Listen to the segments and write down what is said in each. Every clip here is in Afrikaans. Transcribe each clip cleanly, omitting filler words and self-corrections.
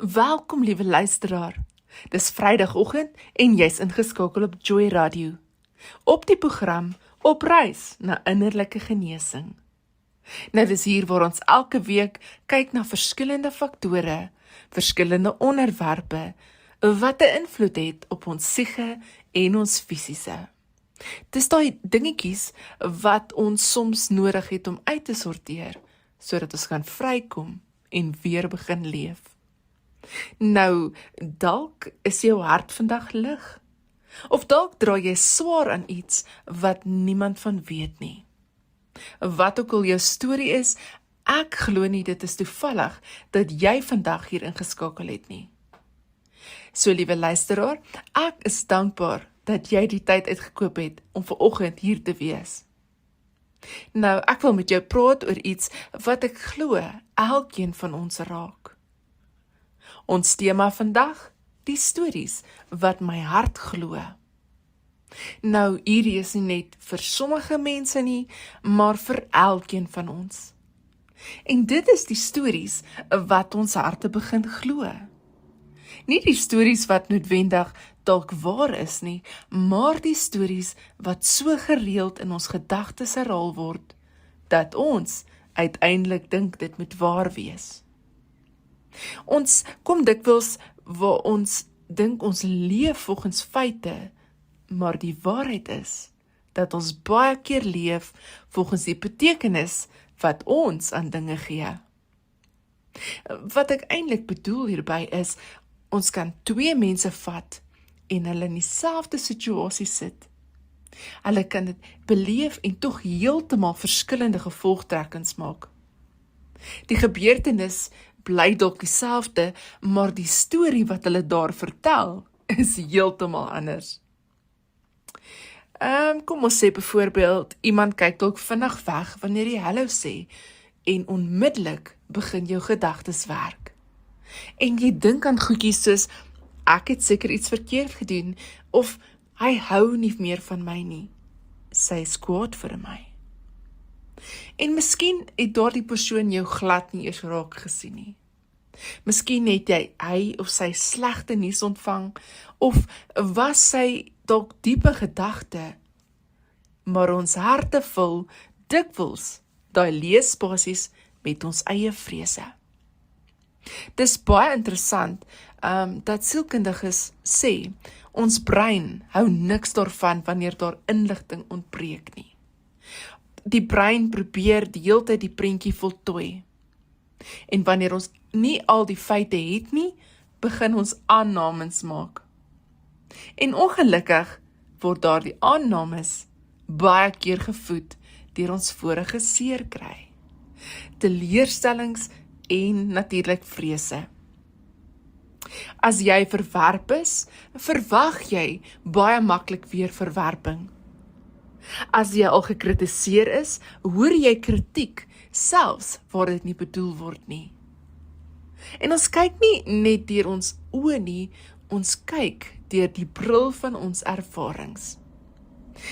Welkom liewe luisteraar. Dis Vrydagoggend en jy's ingeskakel op Joy Radio. Op die program Op reis na innerlike genesing. Nou dis hier waar ons elke week kyk na verskillende faktore, verskillende onderwerpe, wat 'n invloed het op ons siege en ons fisiese. Dis daai dingetjies wat ons soms nodig het om uit te sorteer, sodat ons kan vrykom en weer begin leef. Nou, dalk is jou hart vandag lig. Of dalk dra jy swaar aan iets wat niemand van weet nie. Wat ook al jou storie is, ek glo nie dit is toevallig dat jy vandag hier ingeskakel het nie. So liewe luisteraar, ek is dankbaar dat jy die tyd uitgekoop het om vanoggend hier te wees. Nou, ek wil met jou praat oor iets wat ek glo elkeen van ons raak. Ons tema vandag, die stories wat my hart glo. Nou, hierdie is nie net vir sommige mense nie, maar vir elkeen van ons. En dit is die stories wat ons harte begin glo. Nie die stories wat noodwendig dalk waar is nie, maar die stories wat so gereeld in ons gedagtes herhaal word, dat ons uiteindelik dink dit moet waar wees. Ons kom dikwels waar ons dink ons leef volgens feite, maar die waarheid is dat ons baie keer leef volgens die betekenis wat ons aan dinge gee. Wat ek eintlik bedoel hierby is, ons kan twee mense vat en hulle in dieselfde situasie sit. Hulle kan dit beleef en tog heeltemal verskillende gevolgtrekkings maak. Die gebeurtenis bly dalk dieselfde, maar die storie wat hulle daar vertel, is heeltemal anders. Kom ons sê byvoorbeeld, iemand kyk dalk vinnig weg wanneer jy hallo sê, en onmiddellik begin jou gedagtes werk. En jy dink aan goedjies soos, ek het seker iets verkeerd gedoen, of hy hou nie meer van my nie, sy is kwaad vir my. En miskien het daardie persoon jou glad nie eers raak gesien nie. Miskien het hy of sy slegte nuus ontvang, of was sy dalk diepe gedagte, maar ons harte vul dikwels daai leespasies met ons eie vrese. Dis baie interessant dat sielkundiges sê, ons brein hou niks daarvan wanneer daar inligting ontbreek nie. Die brein probeer die hele tyd die prentjie voltooi. En wanneer ons nie al die feite het nie, begin ons aannames maak. En ongelukkig word daardie aannames baie keer gevoed deur ons vorige seer kry, teleurstellings en natuurlik vrese. As jy verwerp is, verwag jy baie maklik weer verwerping. As jy al gekritiseer is, hoor jy kritiek, selfs waar dit nie bedoel word nie. En ons kyk nie net deur ons oë nie, ons kyk deur die bril van ons ervarings.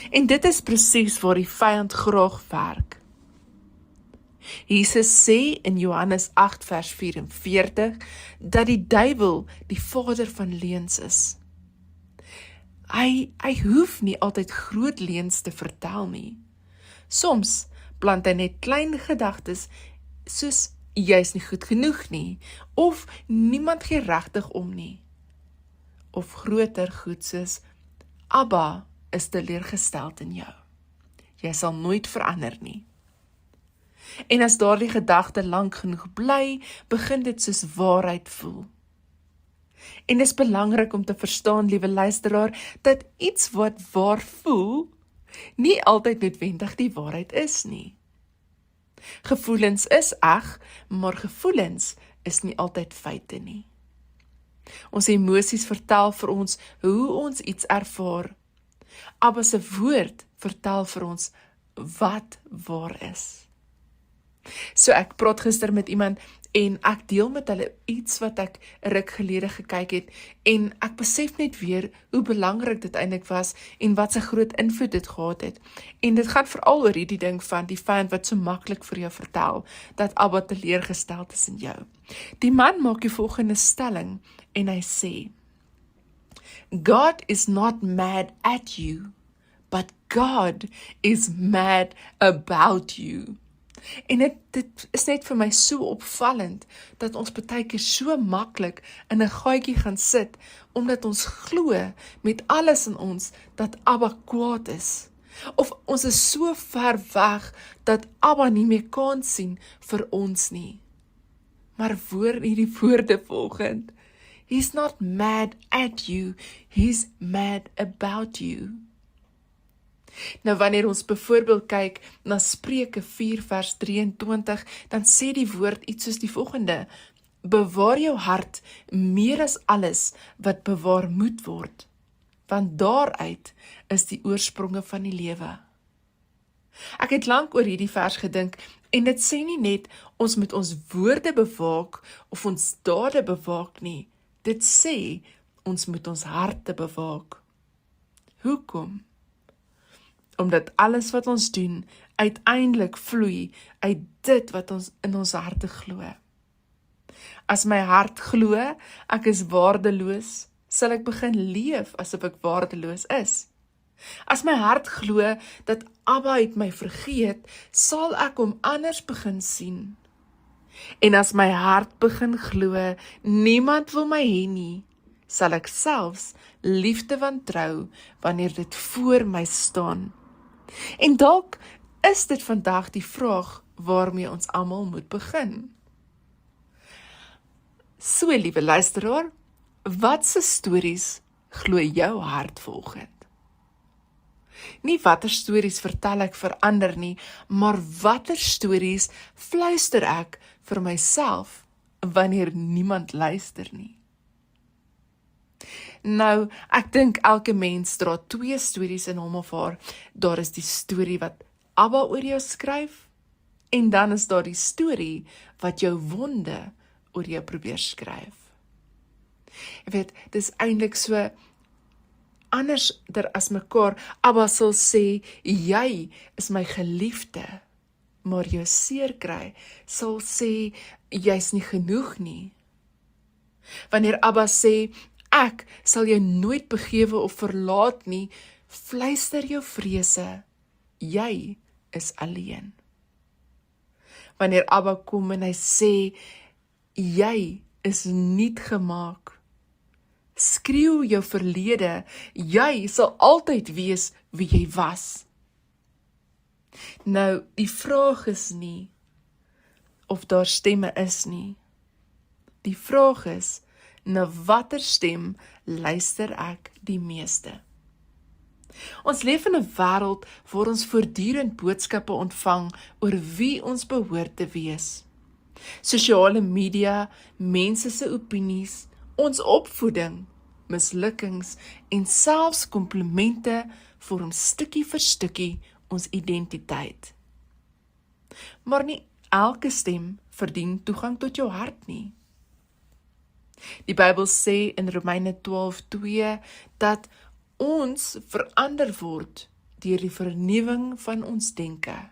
En dit is presies waar die vyand graag werk. Jesus sê in Johannes 8 vers 44, dat die duiwel die vader van leuns is. Hy hoef nie altyd groot leuns te vertel nie. Soms plant hy net klein gedagtes, soos jy is nie goed genoeg nie, of niemand gee regtig om nie. Of groter goed soos, Abba is teleurgesteld in jou. Jy sal nooit verander nie. En as daardie gedagte lank genoeg bly, begin dit soos waarheid voel. En dis belangrik om te verstaan, liewe luisteraar, dat iets wat waar voel, nie altyd noodwendig die waarheid is nie. Gevoelens is eg, maar gevoelens is nie altyd feite nie. Ons emosies vertel vir ons hoe ons iets ervaar. Abba se woord vertel vir ons wat waar is. So ek praat gister met iemand En ek deel met hulle iets wat ek 'n ruk gelede gekyk het, en ek besef net weer hoe belangrik dit eintlik was, en wat 'n groot invloed dit gehad het. En dit gaan veral oor hierdie ding van die vyand wat so maklik vir jou vertel, dat Abba teleurgesteld is in jou. Die man maak die volgende stelling, en hy sê, God is not mad at you, but God is mad about you. En dit is net vir my so opvallend, dat ons baie keer so maklik in 'n gaatjie gaan sit, omdat ons glo met alles in ons, dat Abba kwaad is. Of ons is so ver weg, dat Abba nie meer kan sien vir ons nie. Maar voor hierdie woorde volgend, He's not mad at you, He's mad about you. Nou wanneer ons byvoorbeeld kyk na Spreuke 4 vers 23, dan sê die woord iets soos die volgende: bewaar jou hart meer as alles wat bewaar moet word, want daaruit is die oorspronge van die lewe. Ek het lank oor hierdie vers gedink, en dit sê nie net ons moet ons woorde bewaak of ons dade bewaak nie. Dit sê ons moet ons harte bewaak. Hoekom? Omdat alles wat ons doen uiteindelik vloei uit dit wat ons in ons harte glo. As my hart glo ek is waardeloos, sal ek begin leef asof ek waardeloos is. As my hart glo dat Abba het my vergeet, sal ek hom anders begin sien. En as my hart begin glo, niemand wil my hê nie, sal ek selfs liefde wantrou wanneer dit voor my staan. En dalk is dit vandag die vraag waarmee ons almal moet begin. So, liewe luisteraar, watse stories glo jou hart volgend? Nie watter stories vertel ek vir ander nie, maar watter stories fluister ek vir myself wanneer niemand luister nie. Nou, ek dink elke mens dra 2 stories in hom of haar. Daar is die storie wat Abba oor jou skryf, en dan is daar die storie wat jou wonde oor jou probeer skryf. Jy weet, dit is eintlik so anderster as mekaar. Abba sal sê, jy is my geliefde, maar jou seer kry sal sê, jy's nie genoeg nie. Wanneer Abba sê, ek sal jou nooit begewe of verlaat nie, fluister jou vrese, jy is alleen. Wanneer Abba kom en hy sê, jy is niet gemaak, skreeu jou verlede, jy sal altyd wees wie jy was. Nou, die vraag is nie of daar stemme is nie. Die vraag is, na watter stem luister ek die meeste? Ons leef in 'n wêreld waar ons voortdurend boodskappe ontvang oor wie ons behoort te wees. Sosiale media, mense se opinies, ons opvoeding, mislukkings en selfs komplimente vorm stukkie vir stukkie ons identiteit. Maar nie elke stem verdien toegang tot jou hart nie. Die Bybel sê in Romeine 12:2 dat ons verander word deur die vernuwing van ons denke.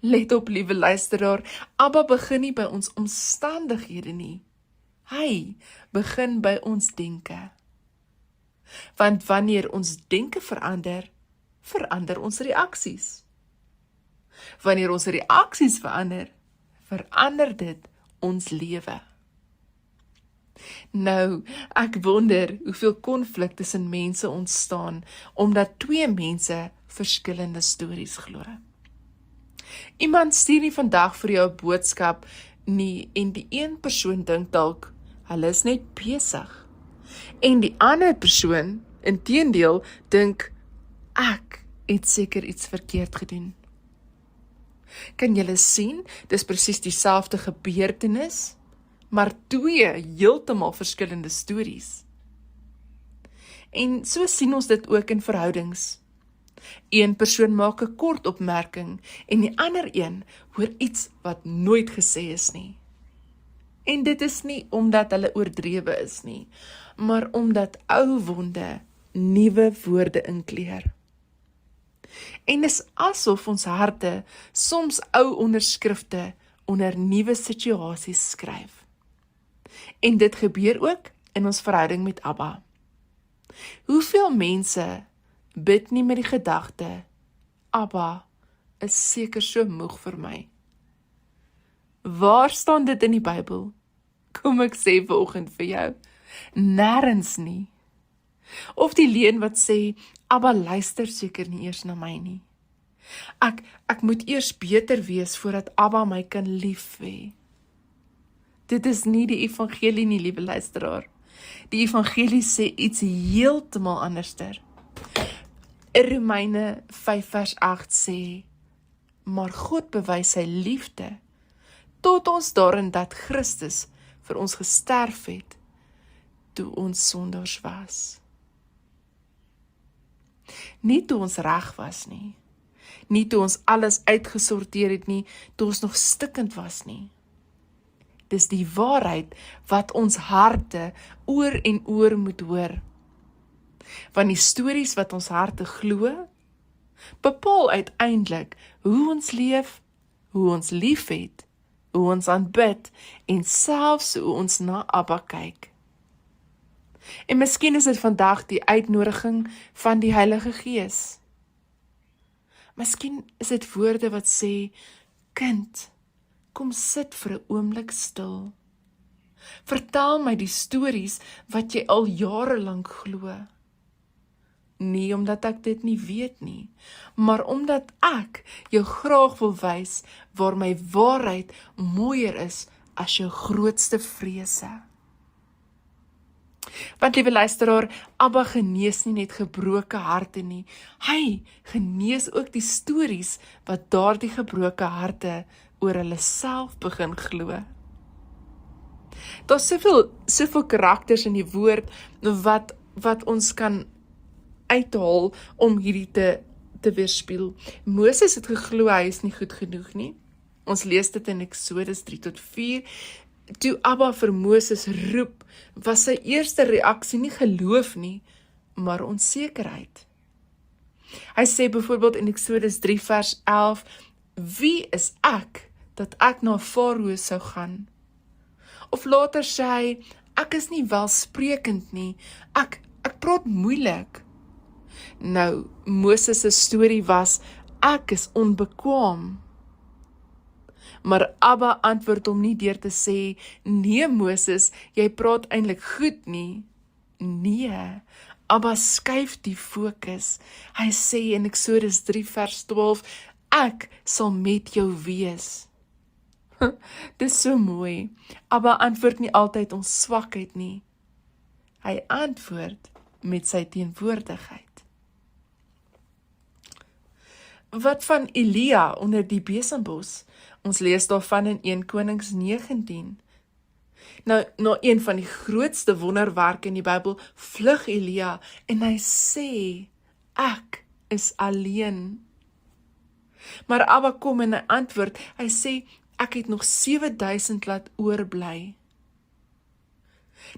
Let op, liewe luisteraar, Abba begin nie by ons omstandighede nie. Hy begin by ons denke. Want wanneer ons denke verander, verander ons reaksies. Wanneer ons reaksies verander, verander dit ons lewe. Nou, ek wonder hoeveel konflik tussen mense ontstaan, omdat 2 mense verskillende stories glo. Iemand stuur nie vandag vir jou 'n boodskap nie, en die een persoon dink dalk, hulle is net besig. En die ander persoon, inteendeel, dink, ek het seker iets verkeerd gedoen. Kan julle sien, dis presies dieselfde gebeurtenis, maar 2 heeltemal verskillende stories. En so sien ons dit ook in verhoudings. Een persoon maak 'n kort opmerking en die ander een hoor iets wat nooit gesê is nie. En dit is nie omdat hulle oordrewe is nie, maar omdat ou wonde nuwe woorde inkleer. En is asof ons harte soms ou onderskrifte onder nuwe situasies skryf. En dit gebeur ook in ons verhouding met Abba. Hoeveel mense bid nie met die gedagte, Abba is seker so moeg vir my. Waar staan dit in die Bybel? Kom ek sê vanoggend vir jou, nêrens nie. Of die leuen wat sê, Abba luister seker nie eers na my nie. Ek moet eers beter wees voordat Abba my kan lief hê. Dit is nie die evangelie nie, liewe luisteraar. Die evangelie sê iets heeltemal anderster. Romeine 5 vers 8 sê, maar God bewys sy liefde tot ons daarin dat Christus vir ons gesterf het, toe ons sondaars was. Nie toe ons reg was nie, nie toe ons alles uitgesorteer het nie, toe ons nog stikkend was nie. Dis die waarheid wat ons harte oor en oor moet hoor. Want die stories wat ons harte glo, bepaal uiteindelik hoe ons leef, hoe ons liefhet, hoe ons aanbid en selfs hoe ons na Abba kyk. En miskien is dit vandag die uitnodiging van die Heilige Gees. Miskien is dit woorde wat sê, kind, kom sit vir 'n oomblik stil. Vertel my die stories wat jy al jare lank glo. Nie omdat ek dit nie weet nie, maar omdat ek jou graag wil wys waar my waarheid mooier is as jou grootste vrese. Want liewe luisteraar, Abba genees nie net gebroke harte nie, hy genees ook die stories wat daardie gebroke harte oor hulle self begin glo. Daar's soveel karakters in die woord wat ons kan uithaal om hierdie te weerspieël. Moses het geglo hy is nie goed genoeg nie. Ons lees dit in Eksodus 3 tot 4. Toe Abba vir Moses roep, was sy eerste reaksie nie geloof nie, maar onsekerheid. Hy sê byvoorbeeld in Eksodus 3 vers 11, wie is ek, dat ek na Farao sou gaan? Of later sê hy, ek is nie welsprekend nie, ek praat moeilik. Nou, Moses se storie was, ek is onbekwaam. Maar Abba antwoord hom nie deur te sê, nee Moses, jy praat eintlik goed nie. Nee, Abba skuif die fokus. Hy sê in Eksodus 3 vers 12, ek sal met jou wees. Dis so mooi. Abba antwoord nie altyd ons swakheid nie. Hy antwoord met sy teenwoordigheid. Wat van Elia onder die besembos? Ons lees daarvan in 1 Konings 19. Nou, na een van die grootste wonderwerke in die Bybel, vlug Elia en hy sê, ek is alleen. Maar Abba kom en hy antwoord, hy sê, ek het nog 7000 laat oorbly.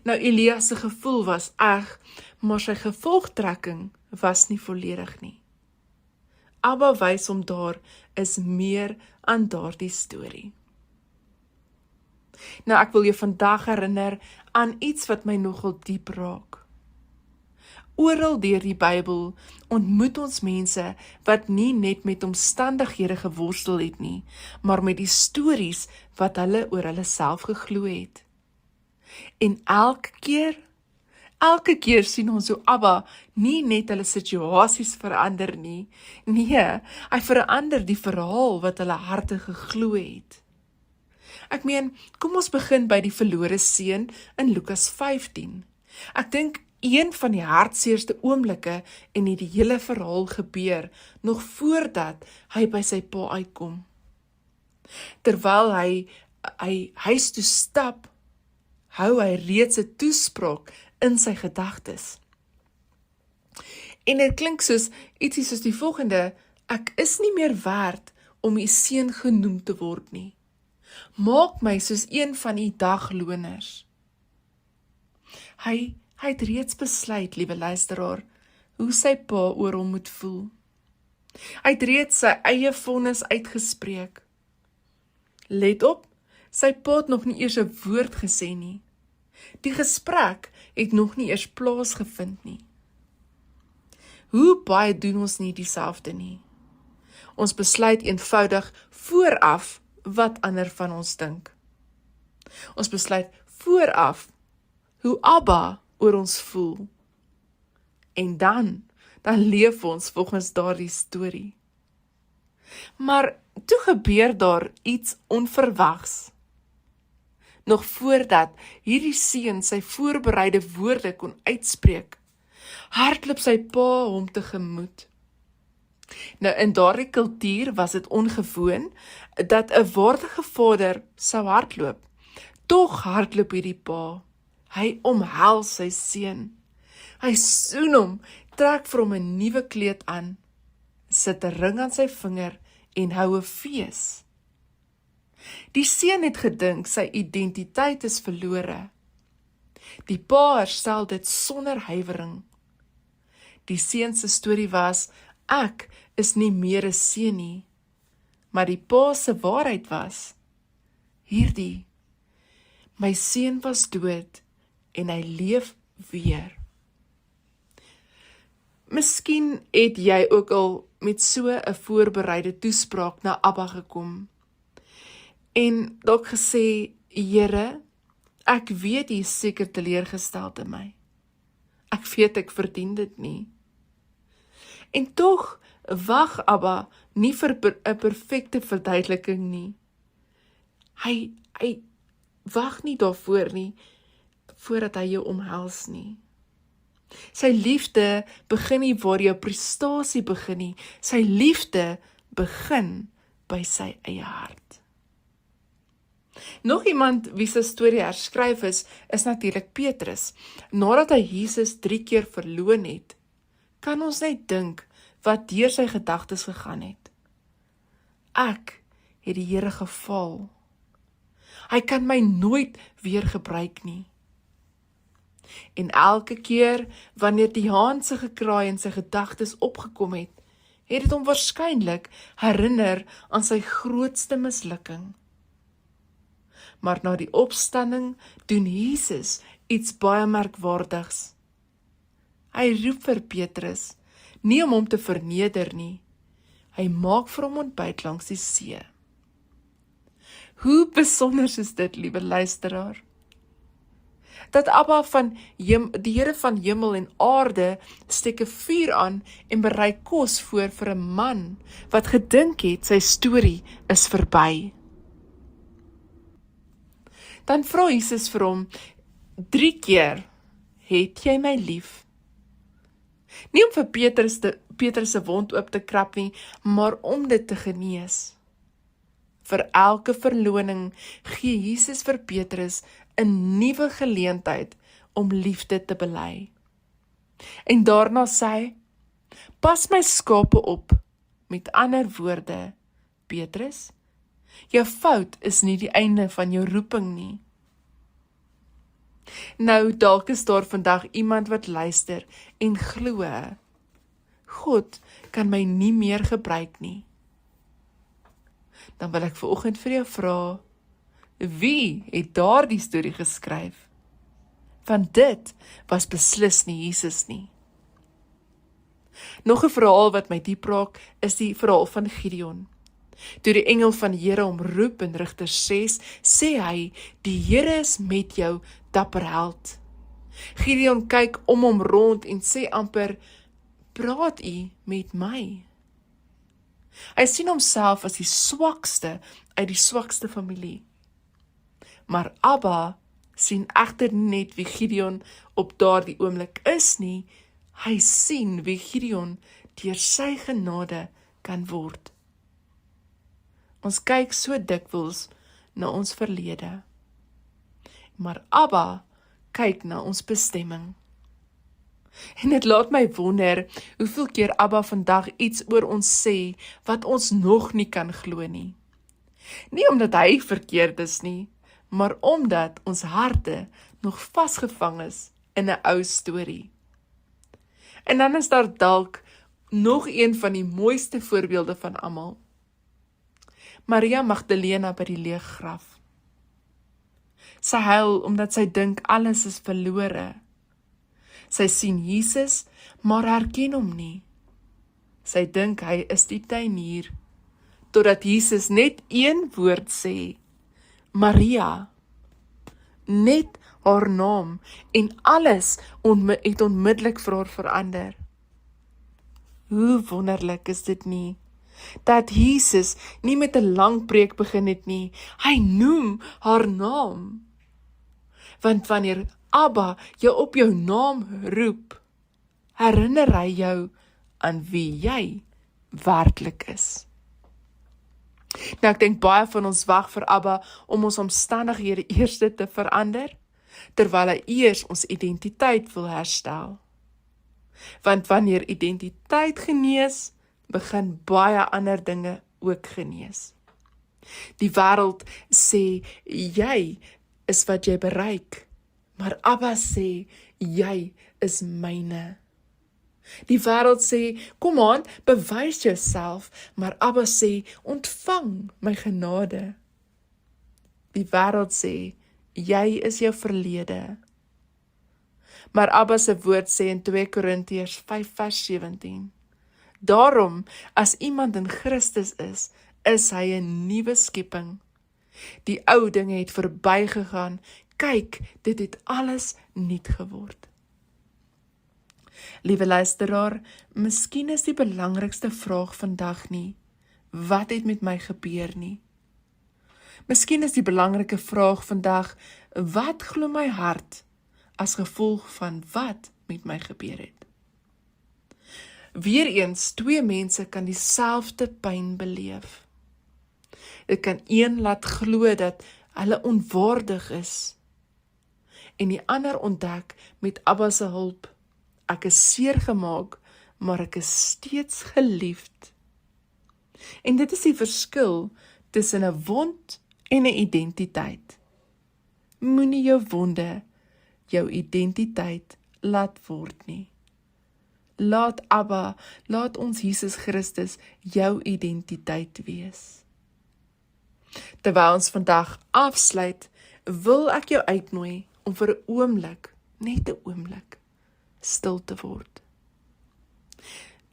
Nou, Elia se gevoel was eg, maar sy gevolgtrekking was nie volledig nie. Abba wys hom daar is meer aan daardie storie. Nou, ek wil jou vandag herinner aan iets wat my nogal diep raak. Oral deur die Bybel ontmoet ons mense wat nie net met omstandighede geworstel het nie, maar met die stories wat hulle oor hulle self geglo het. En elke keer sien ons hoe Abba nie net hulle situasies verander nie, nee, hy verander die verhaal wat hulle harte geglo het. Ek meen, kom ons begin by die verlore seun in Lukas 15. Ek dink een van die hartseerste oomblikke en die hele verhaal gebeur, nog voordat hy by sy pa uitkom. Terwyl hy huis toe stap, hou hy reeds 'n toespraak in sy gedagtes. En dit klink soos ietsie soos die volgende: ek is nie meer werd om u seun genoem te word nie. Maak my soos een van u dagloners. Hy het reeds besluit, liewe luisteraar, hoe sy pa oor hom moet voel. Hy het reeds sy eie vonnis uitgespreek. Let op, sy pa het nog nie eers 'n woord gesê nie. Die gesprek het nog nie eers plaasgevind nie. Hoe baie doen ons nie dieselfde nie? Ons besluit eenvoudig vooraf wat ander van ons dink. Ons besluit vooraf hoe Abba oor ons voel. En dan leef ons volgens daardie storie. Maar toe gebeur daar iets onverwags. Nog voordat hierdie seun sy voorbereide woorde kon uitspreek, hardloop sy pa hom tegemoet. Nou, in daardie kultuur was dit ongewoon dat 'n waardige vader sou hardloop. Tog hardloop hierdie pa. Hy omhels sy seun. Hy soen hom, trek vir hom 'n nuwe kleed aan, sit 'n ring aan sy vinger en hou 'n fees. Die seun het gedink sy identiteit is verlore. Die pa herstel dit sonder huiwering. Die seun se storie was: ek is nie meer 'n seun nie, maar die pa se waarheid was hierdie: my seun was dood en hy leef weer. Miskien het jy ook al met so 'n voorbereide toespraak na Abba gekom en dalk gesê: Here, ek weet U is seker teleurgesteld in my. Ek weet ek verdien dit nie. En tog wag Abba nie vir 'n perfekte verduideliking nie. Hy wag nie daarvoor nie, voordat hy jou omhels nie. Sy liefde begin nie waar jou prestasie begin nie. Sy liefde begin by sy eie hart. Nog iemand wie sy storie herskryf is natuurlik Petrus. Nadat hy Jesus 3 keer verloon het, kan ons net dink wat deur sy gedagtes gegaan het. Ek het die Here gefaal. Hy kan my nooit weer gebruik nie. En elke keer wanneer die haan se gekraai in sy gedagtes opgekom het, het dit hom waarskynlik herinner aan sy grootste mislukking. Maar na die opstanding doen Jesus iets baie merkwaardigs. Hy roep vir Petrus, nie om hom te verneder nie. Hy maak vir hom ontbyt langs die see. Hoe besonder is dit, liewe luisteraar? Dat Abba die Here van hemel en aarde steek 'n vuur aan en berei kos voor vir 'n man wat gedink het sy storie is verby. Dan vra Jesus vir hom 3 keer, het jy my lief? Nie om vir Petrus se wond oop te krap nie, maar om dit te genees. Vir elke verloning gee Jesus vir Petrus 'n nuwe geleentheid om liefde te bely. En daarna sê hy: pas my skape op. Met ander woorde, Petrus, jou fout is nie die einde van jou roeping nie. Nou, dalk is daar vandag iemand wat luister en glo, God kan my nie meer gebruik nie. Dan wil ek vanoggend vir jou vra, wie het daardie storie geskryf? Want dit was beslis nie Jesus nie. Nog 'n verhaal wat my diep raak, is die verhaal van Gideon. Toe die engel van die Here hom roep in Rigters 6, sê hy: die Here is met jou, dapper held. Gideon kyk om hom rond en sê amper: praat u met my? Hy sien homself as die swakste uit die swakste familie. Maar Abba sien egter nie net wie Gideon op daardie oomblik is nie, hy sien wie Gideon deur sy genade kan word. Ons kyk so dikwels na ons verlede, maar Abba kyk na ons bestemming. En dit laat my wonder, hoeveel keer Abba vandag iets oor ons sê, wat ons nog nie kan glo nie. Nie omdat hy verkeerd is nie, maar omdat ons harte nog vasgevang is in 'n ou storie. En dan is daar dalk nog een van die mooiste voorbeelde van almal. Maria Magdalena by die leë graf. Sy huil omdat sy dink alles is verlore. Sy sien Jesus, maar herken hom nie. Sy dink hy is die tuinier, totdat Jesus net een woord sê, Maria. Net haar naam en alles het onmiddellik vir haar verander. Hoe wonderlik is dit nie, dat Jesus nie met 'n lang preek begin het nie, hy noem haar naam. Want wanneer Abba jou op jou naam roep, herinner hy jou aan wie jy werklik is. Nou ek dink baie van ons wag vir Abba om ons omstandighede eers te verander, terwyl hy eers ons identiteit wil herstel. Want wanneer identiteit genees, begin baie ander dinge ook genees. Die wêreld sê, jy is wat jy bereik, maar Abba sê, jy is myne. Die wêreld sê, kom aan, bewys jouself, maar Abba sê, ontvang my genade. Die wêreld sê, jy is jou verlede. Maar Abba se woord sê in 2 Korintiërs 5 vers 17, daarom, as iemand in Christus is hy 'n nuwe skepping. Die ou dinge het verbygegaan, kyk, dit het alles nuut geword. Liewe luisteraar, miskien is die belangrikste vraag vandag nie, wat het met my gebeur nie? Miskien is die belangrike vraag vandag, wat glo my hart, as gevolg van wat met my gebeur het? Weereens, 2 mense kan dieselfde pyn beleef. Dit kan een laat glo dat hulle onwaardig is, en die ander ontdek met Abba se hulp, ek is seer gemaak, maar ek is steeds geliefd. En dit is die verskil tussen 'n wond en 'n identiteit. Moenie jou wonde jou identiteit laat word nie. Laat Abba, laat ons Jesus Christus jou identiteit wees. Terwyl ons vandag afsluit, wil ek jou uitnooi om vir 'n oomblik, net 'n oomblik, stil te word.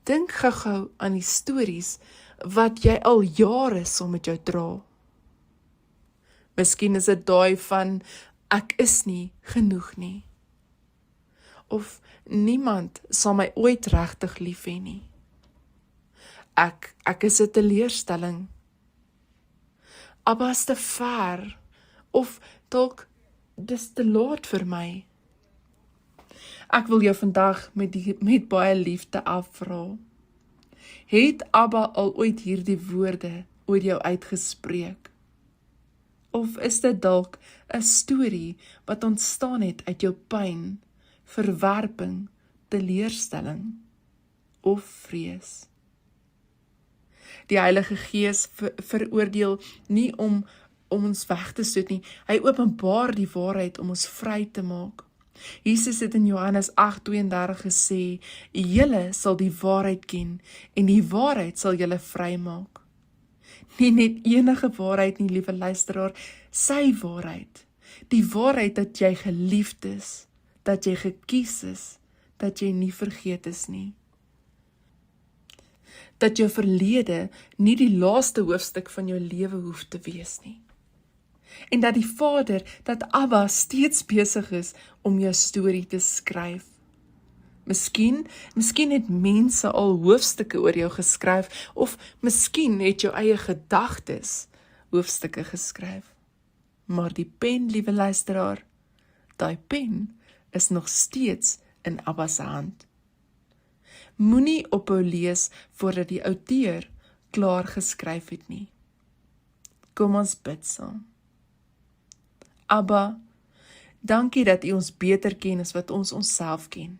Dink gou-gou aan die stories wat jy al jare saam met jou dra. Miskien is dit daai van, ek is nie genoeg nie. Of niemand sal my ooit regtig lief hê nie. Ek is 'n teleurstelling. Abba is te ver, of dalk dis te laat vir my. Ek wil jou vandag met baie liefde afvra. Het Abba al ooit hierdie woorde oor jou uitgespreek? Of is dit dalk 'n storie wat ontstaan het uit jou pyn, verwerping, teleurstelling of vrees? Die Heilige Gees veroordeel nie om ons weg te stoot nie. Hy openbaar die waarheid om ons vry te maak. Jesus het in Johannes 8:32 gesê, julle sal die waarheid ken en die waarheid sal julle vry maak. Nie net enige waarheid nie, liewe luisteraar, sy waarheid. Die waarheid dat jy geliefd is, dat jy gekies is, dat jy nie vergeet is nie. Dat jou verlede nie die laaste hoofstuk van jou lewe hoef te wees nie. En dat die Vader, dat Abba steeds besig is om jou storie te skryf. Miskien het mense al hoofstukke oor jou geskryf, of miskien het jou eie gedagtes hoofstukke geskryf. Maar die pen, liewe luisteraar, daai pen is nog steeds in Abba se hand. Moenie ophou lees voordat die outeur klaar geskryf het nie. Kom ons bid saam. Abba, dankie dat U ons beter ken as wat ons onsself ken.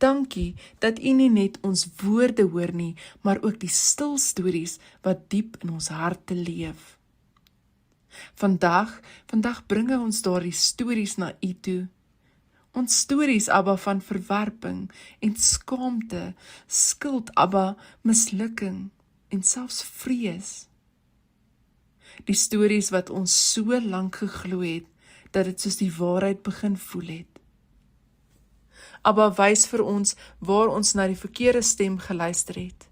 Dankie dat U nie net ons woorde hoor nie, maar ook die stil stories wat diep in ons harte leef. Vandag bring ons daardie stories na U toe. Ons stories, Abba, van verwerping en skaamte, skuld, Abba, mislukking en selfs vrees. Die stories wat ons so lank geglo het, dat dit soos die waarheid begin voel het. Abba, wys vir ons waar ons na die verkeerde stem geluister het.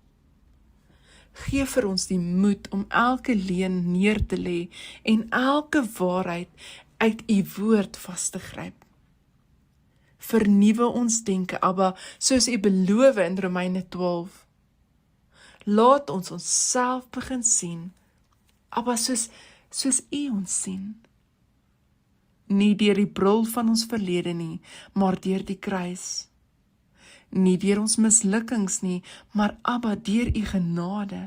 Gee vir ons die moed om elke leuen neer te lê en elke waarheid uit U woord vas te gryp. Vernuwe ons denke, Abba, soos U beloof in Romeine 12. Laat ons onsself begin sien, Abba, soos U ons sien. Nie deur die bril van ons verlede nie, maar deur die kruis. Nie deur ons mislukkings nie, maar Abba, deur U genade.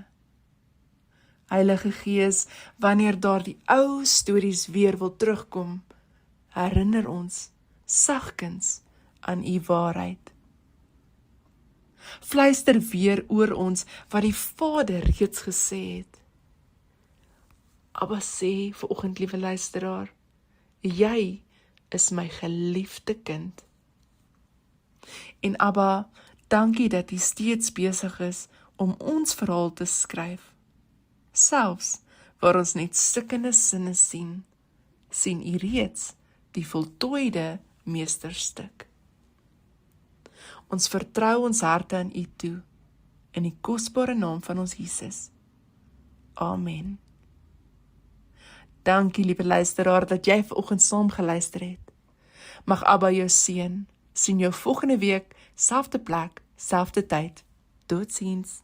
Heilige Gees, wanneer daar die ou stories weer wil terugkom, herinner ons sagkens aan U waarheid. Fluister weer oor ons wat die Vader reeds gesê het. Abba, sê vanoggend, liewe luisteraar, Jy is my geliefde kind. En Abba, dankie dat U steeds besig is om ons verhaal te skryf. Selfs waar ons net stikkende sinne sien U reeds die voltooide meesterstuk. Ons vertrou ons harte aan U toe, in die kosbare naam van ons Jesus. Amen. Dankie, liewe luisteraar, dat jy vanoggend saam geluister het. Mag Abba jou seën. Sien jou volgende week, selfde plek, selfde tyd. Totsiens.